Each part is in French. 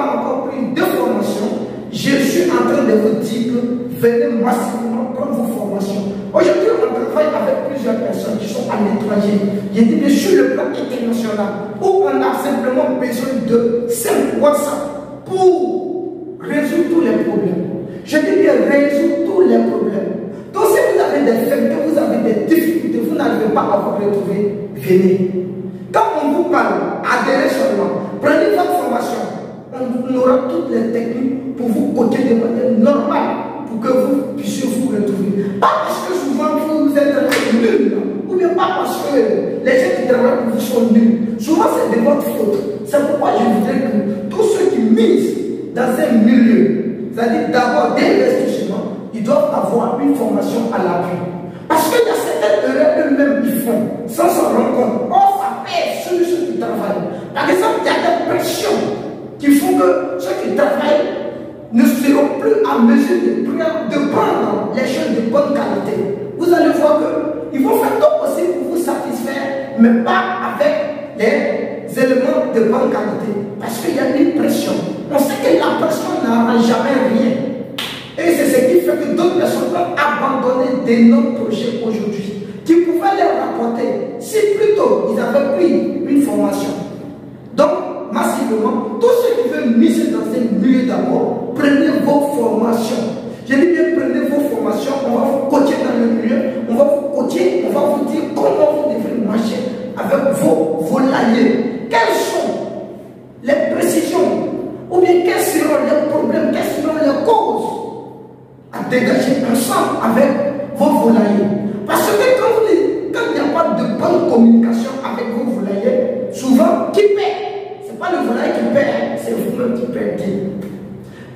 pas encore pris de formation, je suis en train de vous dire que venez massivement prendre vos formations. Aujourd'hui, on travaille avec plusieurs personnes qui sont à l'étranger. J'ai dit, mais sur le plan international, où on a simplement besoin de 5 WhatsApp pour résoudre tous les problèmes. Je dis bien résoudre tous les problèmes. Donc si vous avez des faits, que vous avez des difficultés, vous n'arrivez pas à vous retrouver, venez. Quand on vous parle, adhérez seulement, prenez votre formation. On aura toutes les techniques pour vous coacher de manière normale, pour que vous puissiez vous retrouver. Pas parce que souvent vous êtes nuls, ou bien pas parce que les gens qui travaillent pour vous sont nuls. Souvent c'est de votre faute. C'est pourquoi je voudrais que tous ceux qui misent dans un milieu, c'est-à-dire d'abord d'investissement, ils doivent avoir une formation à l'appui. Parce qu'il y a certaines erreurs eux-mêmes qu'ils font sans s'en rendre compte. Or, ça pèse sur ceux qui travaillent. Par exemple, il y a des pressions qui font que ceux qui travaillent ne seront plus à mesure de prendre les choses de bonne qualité. Vous allez voir qu'ils vont faire tout possible pour vous satisfaire, mais pas avec les éléments de bonne qualité. Parce qu'il y a une pression. On sait que la pression n'arrange jamais rien. Et c'est ce qui fait que d'autres personnes ont abandonné d'énormes projets aujourd'hui qui pouvaient leur rapporter si plus tôt ils avaient pris une formation. Donc, massivement, tous ceux qui veulent miser dans un milieu d'abord, prenez vos formations. Je dis bien, prenez vos formations, on va vous coacher dans le milieu, on va vous coacher, on va vous dire comment vous devez marcher avec vos volaillers. Quelles sont les précisions, ou bien quels seront les problèmes, quelles seront les causes à dégager ensemble avec vos volaillers. Parce que quand il n'y a pas de bonne communication avec vos volaillers, souvent, qui paie? Ce n'est pas le volailler qui paie, c'est vous-même qui perdez.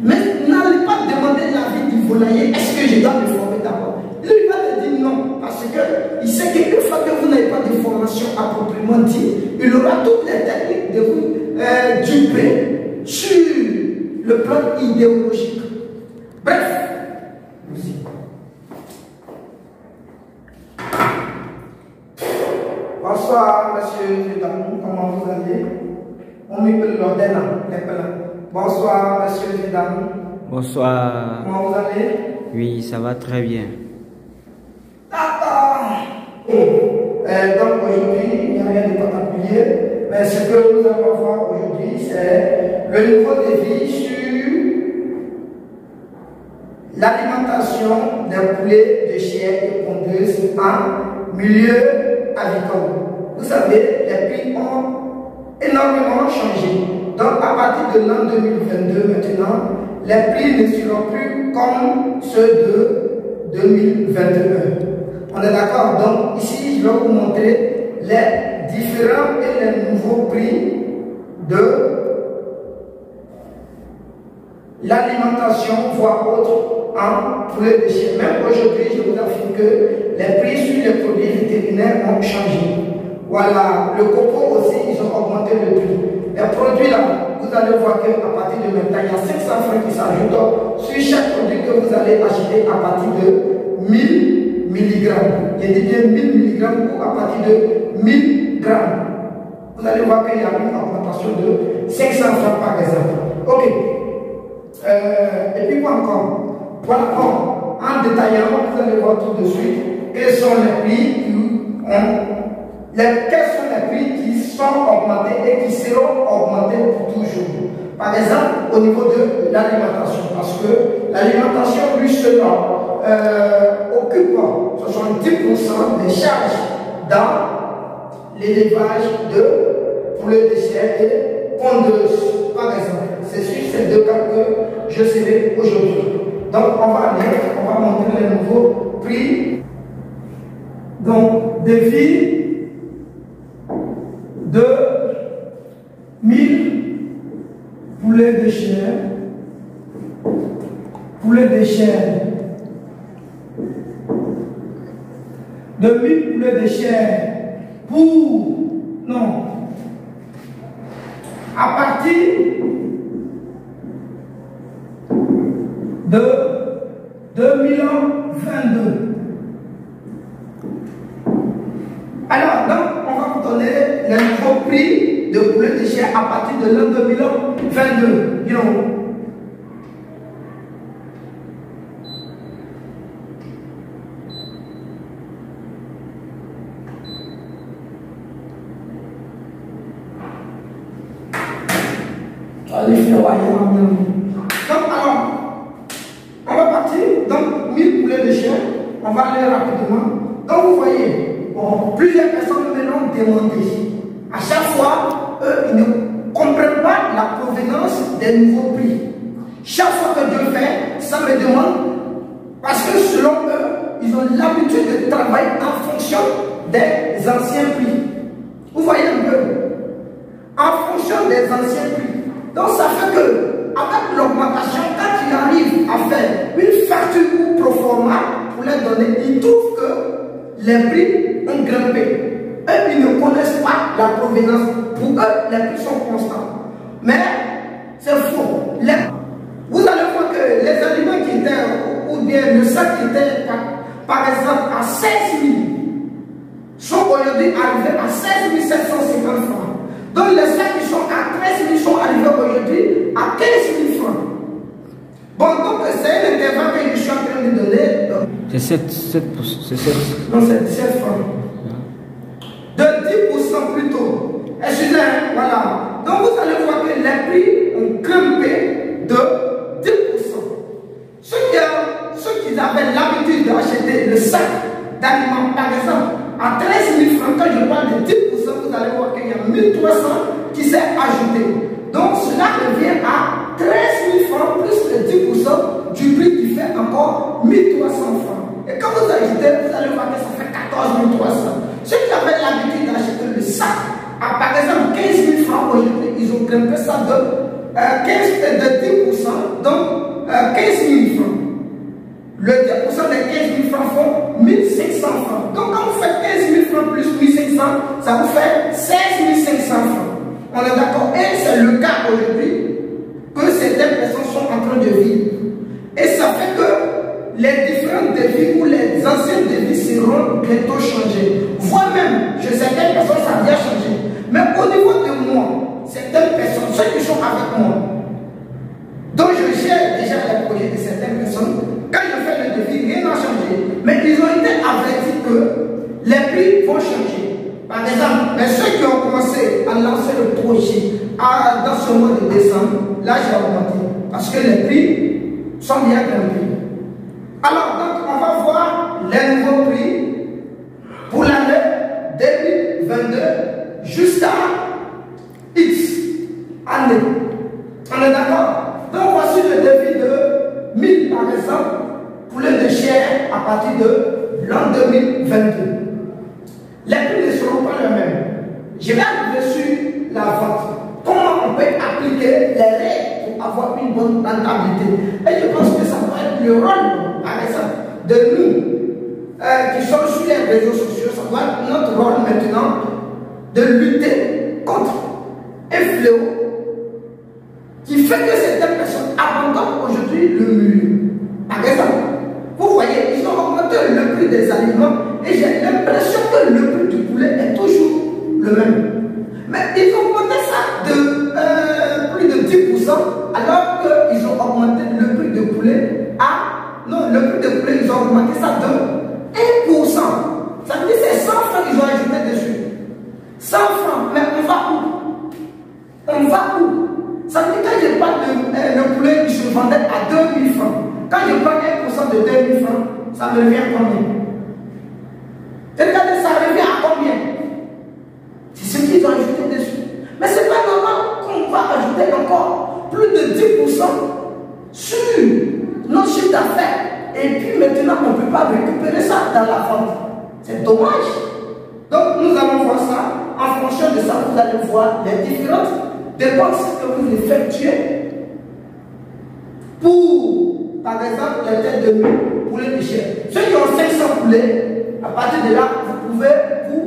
Mais n'allez pas demander l'avis du volailler, est-ce que je dois me former d'abord? Lui, il va te dire non, parce qu'il sait qu'une fois que vous n'avez pas de formation à proprement dit, il aura toutes les techniques de vous duper sur le plan idéologique. Bref, bonsoir, monsieur, mesdames, comment vous allez? On m'appelle l'ordre. Bonsoir, monsieur, mesdames. Bonsoir. Comment vous allez? Oui, ça va très bien. D'accord. Donc aujourd'hui, il n'y a rien de particulier, mais ce que nous allons voir aujourd'hui, c'est le niveau de vie sur l'alimentation des poulets de chair et pondeuses en milieu agricole. Vous savez, les prix ont énormément changé. Donc à partir de l'an 2022 maintenant, les prix ne seront plus comme ceux de 2021. On est d'accord? Donc ici, je vais vous montrer les différents et les nouveaux prix de l'alimentation, voire autre, en poulet de chair. Même aujourd'hui, je vous affirme que les prix sur les produits vétérinaires ont changé. Voilà, le coco aussi, ils ont augmenté le prix. Les produits là, vous allez voir qu'à partir de maintenant, il y a 500 francs qui s'ajoutent sur chaque produit que vous allez acheter à partir de 1000 mg. Il dit bien 1000 mg ou à partir de 1000 grammes. Vous allez voir qu'il y a une augmentation de 500 francs par exemple. Ok. Et puis quoi encore? Voilà, bon, en détaillant, vous allez voir tout de suite quels sont les prix quels sont les prix qui sont augmentés et qui seront augmentés pour toujours. Par exemple, au niveau de l'alimentation, parce que l'alimentation, lui, seulement occupe 70% des charges dans l'élevage de poulets de chair et pondeuses, par exemple. C'est sur ces deux cas que je serai aujourd'hui. Donc, on va montrer les nouveaux prix. Donc, des vies de 1000 poulets de chair, de 1000 poulets de chair à partir de 2022. Alors, donc, on va vous donner les nouveaux prix de poulet de chair à à partir de l'an 2022. You know. Donc alors, on va partir. Donc 1000 poulets de chien, on va aller rapidement. Donc vous voyez, bon, plusieurs personnes me l'ont demandé. À chaque fois, eux, ils ne comprennent pas la provenance des nouveaux prix. Chaque fois que Dieu fait, ça me demande, parce que selon eux, ils ont l'habitude de travailler en fonction des anciens prix. Vous voyez un peu? En fonction des anciens prix. Donc ça fait que, avec l'augmentation, quand il arrive à faire une facture ou pro forma pour les donner, ils trouvent que les prix ont grimpé. Eux, ils ne connaissent pas la provenance. Pour eux, les prix sont constants. Mais c'est faux. Vous allez voir que les aliments qui étaient, ou bien le sac qui était, par exemple, à 16 000, sont aujourd'hui arrivés à 16 750 francs. Donc les sacs qui sont à 13 000 sont arrivés aujourd'hui à 15 000 francs. Bon, donc c'est un intervalle que je suis en train de donner. C'est 7%. Non, c'est 17 francs. De 10% plutôt. Excusez, voilà. Donc vous allez voir que les prix ont grimpé de 10%. Ceux qui avaient l'habitude d'acheter le sac d'aliments, par exemple, à 13 000 francs, quand je parle de 10%, vous allez voir qu'il y a 1300 qui s'est ajouté. Donc cela revient à 13 000 francs plus le 10% du prix qui fait encore 1300 francs. Et quand vous ajoutez, vous allez voir que ça fait 14 300. Ceux qui avaient l'habitude d'acheter le sac à par exemple 15 000 francs aujourd'hui, ils ont grimpé ça de 10%, donc 15 000 francs. Le 10% des 15 000 francs font 1500 francs. Donc quand vous faites 15 000 francs plus 1500, ça vous fait 16 500 francs. On est d'accord? Et c'est le cas aujourd'hui que certaines personnes sont en train de vivre. Et ça fait que les différentes devis ou les anciennes devis seront bientôt changées. Voire même, chez certaines personnes, ça a bien changé. Mais au niveau de moi, certaines personnes, ceux qui sont avec moi, dont je gère déjà les projets de certaines personnes, quand je fais le devis, rien n'a changé. Mais ils ont été avertis que les prix vont changer. Par exemple, ceux qui ont commencé à lancer le projet dans ce mois de décembre, là j'ai augmenté. Parce que les prix sont bien grimpés. Alors, donc, on va voir les nouveaux prix pour l'année 2022 jusqu'à X année. On est d'accord? Donc, voici le devis de 1000 par exemple, poulet de chair à partir de l'an 2022. Les prix ne seront pas les mêmes. Je vais arriver sur la vente. Comment on peut appliquer les règles pour avoir une bonne rentabilité? Et je pense que ça doit être le rôle, par exemple, de nous qui sommes sur les réseaux sociaux. Ça doit être notre rôle maintenant de lutter contre un fléau qui fait que certaines personnes abandonnent aujourd'hui le milieu. Par exemple, vous voyez, ils ont augmenté le prix des aliments et j'ai l'impression que le prix du poulet est toujours le même. Mais ils ont augmenté ça de plus de 10% alors qu'ils ont augmenté le prix de poulet à... Non, le prix de poulet, ils ont augmenté ça de 1%. Ça veut dire que c'est 100 francs qu'ils ont ajouté dessus. 100 francs, mais on va où? On va où? Ça veut dire que quand je parle de le poulet qui se vendait à 2000 francs, quand je prends 1% de 2000 francs, ça me revient à combien? Regardez, ça revient à combien? C'est ce qu'ils ont ajouté dessus. Mais c'est pas normal qu'on va ajouter encore plus de 10% sur nos chiffres d'affaires. Et puis maintenant, on ne peut pas récupérer ça dans la vente. C'est dommage. Donc nous allons voir ça. En fonction de ça, vous allez voir les différentes dépenses que vous effectuez pour, par exemple, les têtes de poulet de chair. Ceux qui ont 500 poulets, à partir de là, vous pouvez vous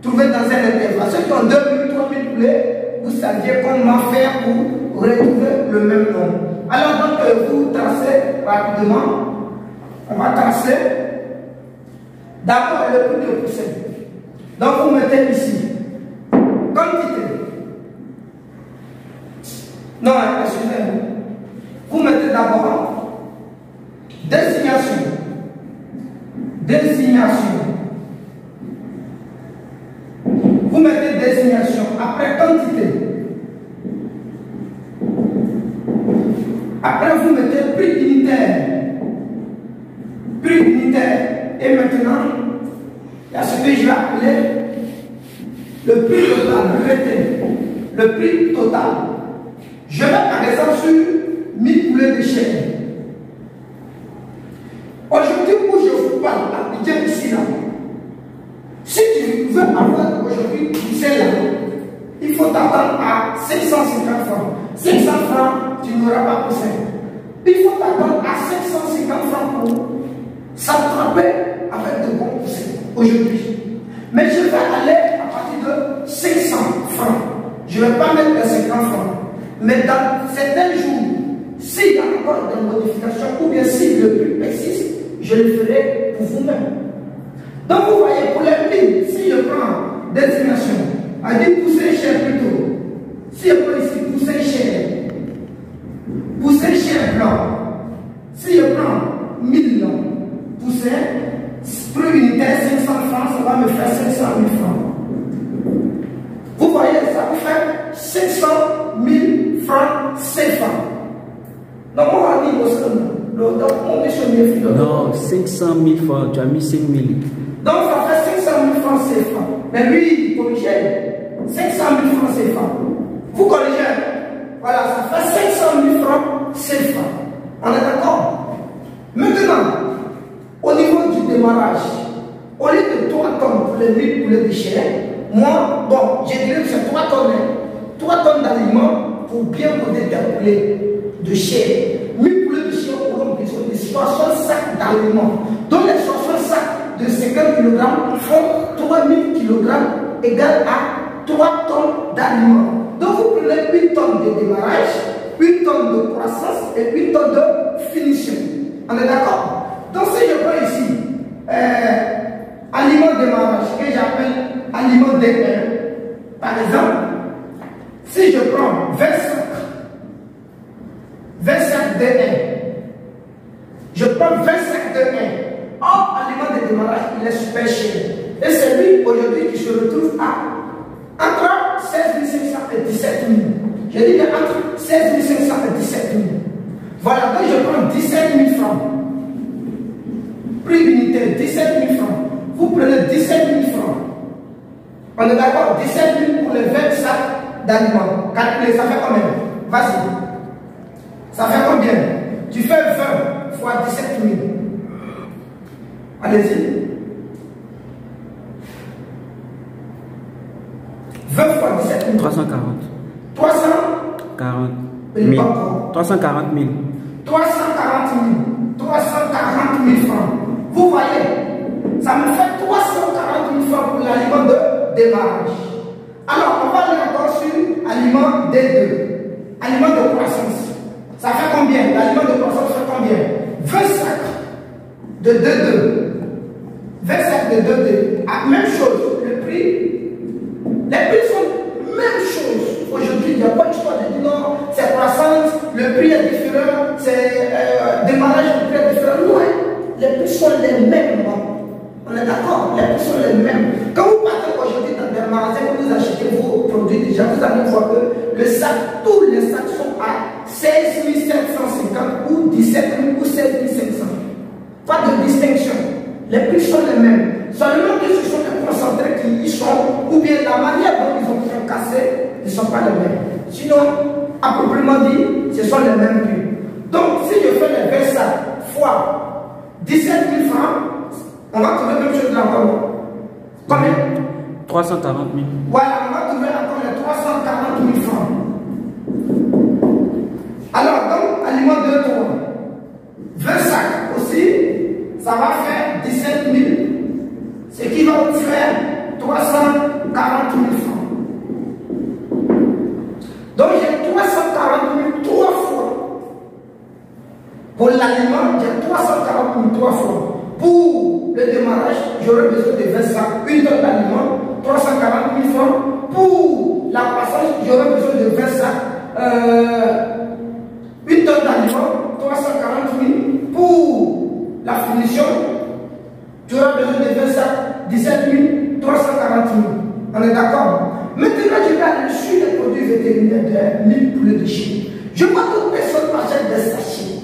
trouver dans un intervalle. Ceux qui ont 2000, 3000 poulets, vous saviez comment faire pour retrouver le même nombre. Alors donc, vous tracez rapidement. On va tracer d'abord le prix de poussée. Donc vous mettez ici quantité Non, excusez-moi. Vous mettez d'abord désignation. Désignation. Vous mettez désignation. Après quantité. Après vous mettez prix unitaire. Prix unitaire. Et maintenant, il y a ce que je vais appeler le prix total. Le prix total. Je vais par exemple sur 1000 poulets de chair. Aujourd'hui, où je vous parle, Abidjan ici là. Si tu veux avoir aujourd'hui celle-là, il faut t'attendre à 550 francs. 500 francs, tu n'auras pas pour ça. Il faut t'attendre à 550 francs pour s'attraper avec de bons poussins aujourd'hui. Mais je vais aller à partir de 500 francs. Je ne vais pas mettre les 50 francs. Mais dans certains jours, s'il y a encore des modifications ou bien si le prix persiste, je le ferai pour vous-même. Donc vous voyez, pour les prix, si je prends désignation, à dire poussin cher plutôt. Si je prends ici poussin cher blanc. Si je prends 1000 poussins, prix unitaire 500 francs, ça va me faire 500 000 francs. Vous voyez, ça vous fait 500 000 francs CFA. Donc on va dire au second. Non, 500 000 francs, tu as mis 5 000. Donc ça fait 500 000 francs CFA. Mais lui, il corrigeait 500 000 francs CFA. Vous corrigez. Voilà, ça fait 500 000 francs CFA. On est d'accord? Maintenant, au niveau du démarrage, au lieu de 3 tonnes pour les 1000 poulets de chair, moi, bon, j'ai dirais que c'est 3 tonnes. 3 tonnes d'aliments pour bien monter des poulets de chair. 1000 poulets de chair auront besoin de 60 sacs d'aliments. Donc les 60 sacs de 50 kg font 3000 kg égale à 3 tonnes d'aliments. Donc vous prenez 8 tonnes de démarrage, 8 tonnes de croissance et 8 tonnes de finition. On est d'accord? Donc si je prends ici aliment démarrage que j'appelle aliment D1, par exemple, si je prends 25 D1, je prends 25 D1. Or, aliment de démarrage, il est super cher. Et c'est lui aujourd'hui qui se retrouve à entre 16 500 et 17 000. Je dis bien entre 16 500 et 17 000. Voilà, donc je prends 17 000 francs. Prix unitaire, 17 000 francs. Vous prenez 17 000 francs. On est d'accord? 17 000 pour les 20 sacs d'aliments. Calculez, ça fait combien? Vas-y. Ça fait combien? Tu fais 20 fois 17 000. Allez-y. 20 fois 17 000. 340. 340 000. 340 000. 340 000. 340 000 francs. Vous voyez, ça me fait 340 000 francs pour l'aliment de démarrage. Alors, on va aller encore sur aliment D2. Aliment de croissance. Ça fait combien? L'aliment de croissance fait combien? 20 sacs de 2,2. 20 sacs de 2,2. Même chose, le prix. Les prix sont même chose. Aujourd'hui, il n'y a pas d'histoire de dire non, c'est croissance, le prix est différent, c'est démarrage, le prix est différent. Non, les prix sont les mêmes. On est d'accord? Les prix sont les mêmes. Quand vous partez aujourd'hui dans des magasins, vous achetez vos produits déjà, vous allez voir que le sac, tous les sacs sont à 16 750 ou 17 000 ou 16 500. Pas de distinction. Les prix sont les mêmes. Seulement que ce sont les concentrés qui y sont, ou bien la manière dont ils ont fracassé, ils ne sont pas les mêmes. Sinon, à proprement dit, ce sont les mêmes prix. Donc, si je fais les 20 sacs fois 17 000 francs, on va trouver la même chose là encore. Combien? 340 000. Voilà, on va trouver encore les 340 000 francs. Alors, donc, aliment 2, 3. 20 sacs aussi, ça va faire 17 000. Ce qui va vous faire 340 000 francs. Donc, j'ai 340 000 3 fois. Pour l'aliment, j'ai 340 000 3 fois. Pour le démarrage, j'aurai besoin de 20 sacs, une tonne d'aliment, 340 000 francs. Pour la croissance, j'aurai besoin de 20 sacs, vétérinaire de 1000 poulets de Chine. Je vois d'autres personnes achètent des sachets.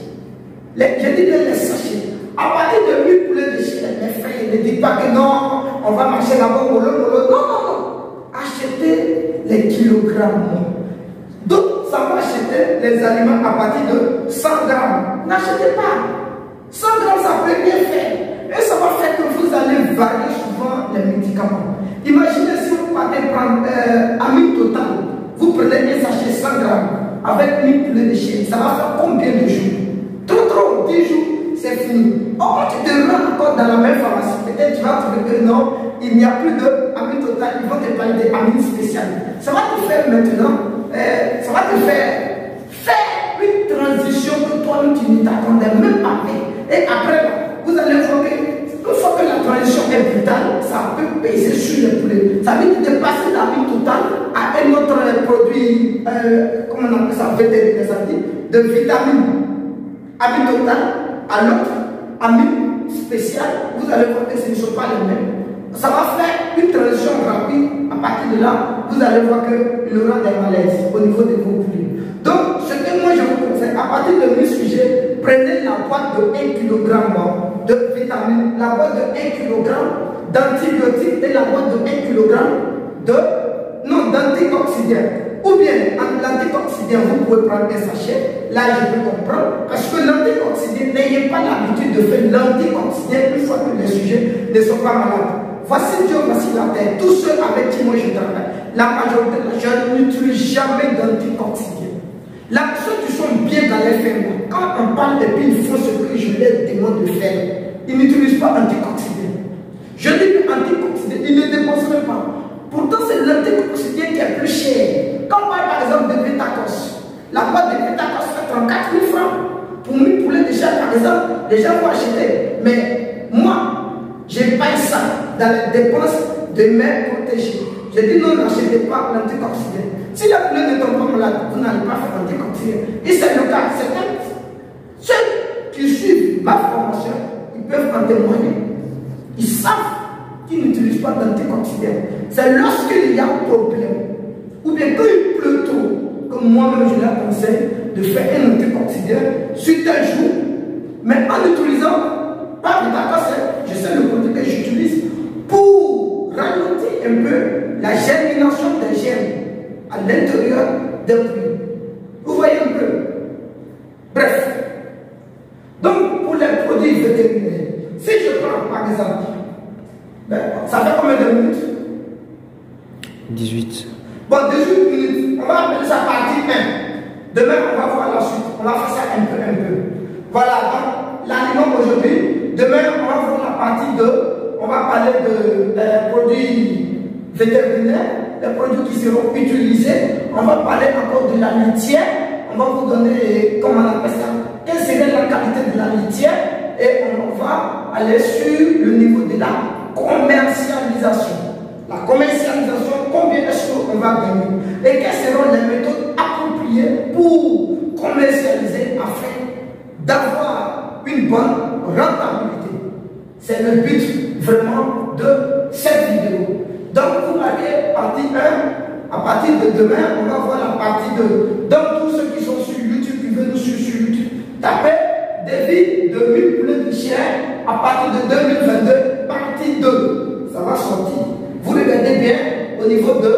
J'ai dit les sachets. À partir de 1000 poulets de Chine, mes frères, ne dites pas que non, on va marcher là-bas, mollo. Non, non, non. Achetez les kilogrammes. Donc, ça va acheter les aliments à partir de 100 grammes. N'achetez pas. 100 grammes, ça peut bien faire. Et ça va faire que vous allez varier souvent les médicaments. Imaginez si vous partez prendre Amine Total, vous prenez un sachet 100 grammes avec 1000 poulets de Chine. Ça va faire combien de jours? Trop, 10 jours, c'est fini. Or, tu te rends encore dans la même pharmacie. Peut-être tu vas trouver que non, il n'y a plus de Amine Total, ils vont te parler des Amine spéciales. Ça va te faire maintenant. Ça va te faire une transition que toi-même tu ne t'attendais même pas. Et après, vous allez voir que une fois que la transition est brutale, ça peut peser sur les poulets. Ça veut dire de passer d'Amine Total à un autre produit, comment on appelle ça, vétérinaire, ça dit, de vitamine Amine Total à l'autre Amine spécial. Vous allez voir que ce ne sont pas les mêmes. Ça va faire une transition rapide. À partir de là, vous allez voir qu'il y aura des malaises au niveau de vos poulets. Donc, ce que moi je vous conseille, à partir de mes sujets, prenez la boîte de 1 kg de vitamines, la boîte de 1 kg d'antibiotiques et la boîte de 1 kg d'antioxydants. Ou bien, l'antioxydant, vous pouvez prendre un sachet. Là, je peux comprendre. Parce que l'antioxydant, n'ayez pas l'habitude de faire l'antioxydant une fois que les sujets ne sont pas malades. Voici Dieu, voici la terre. Tous ceux avec qui moi je travaille, la majorité des gens n'utilisent jamais d'antioxydants. Là, ceux qui sont bien dans les fermes, quand on parle de puis ils font ce que je leur demande de faire, ils n'utilisent pas d'antioxydants. Je dis que l'antioxydant, ils ne dépensent même pas. Pourtant, c'est l'antioxydant qui est plus cher. Quand on parle par exemple de Betacos, la boîte de Betacos fait 34 000 francs. Pour 1000 poulets de chair, par exemple, les gens vont acheter. Mais moi, je paye ça dans les dépenses de mes protégés. Je dis non, n'achetez pas l'antioxydant. Si les poulets ne tombent pas malades, vous n'allez pas faire l'antioxydant. Et c'est le cas. Ceux qui suivent ma formation, ils peuvent en témoigner. Ils savent qu'ils n'utilisent pas d'antioxydant. C'est lorsqu'il y a un problème, ou bien quand il pleut trop, comme moi-même je leur conseille de faire un antioxydant sur tel jour, mais en utilisant pas de Betacos, je sais le produit que j'utilise pour ralentir un peu la germination des germes à l'intérieur des pluies. Vous voyez un peu. Bref. Donc, pour les produits vétérinaires, si je prends par exemple, ça fait combien de minutes? 18. Bon, 18 minutes. On va appeler ça partie 1. Demain, on va voir la suite. On va faire ça un peu. Voilà, donc, l'aliment aujourd'hui. Demain, on va voir la partie 2. On va parler de produits vétérinaires, des produits qui seront utilisés. On va parler encore de la litière. On va vous donner, comment on appelle ça, quelle serait la qualité de la litière. Et on va aller sur le niveau de la commercialisation. La commercialisation, combien est-ce qu'on va gagner? Et quelles seront les méthodes appropriées pour commercialiser afin d'avoir une bonne rentabilité. C'est le but vraiment de cette vidéo. Donc vous avez partie 1, à partir de demain, on va voir la partie 2. Donc tous ceux qui sont sur YouTube, qui veulent nous suivre sur YouTube, tapez David de 1000 poulets de chien à partir de 2022, partie 2. Ça va sortir. Vous regardez bien au niveau de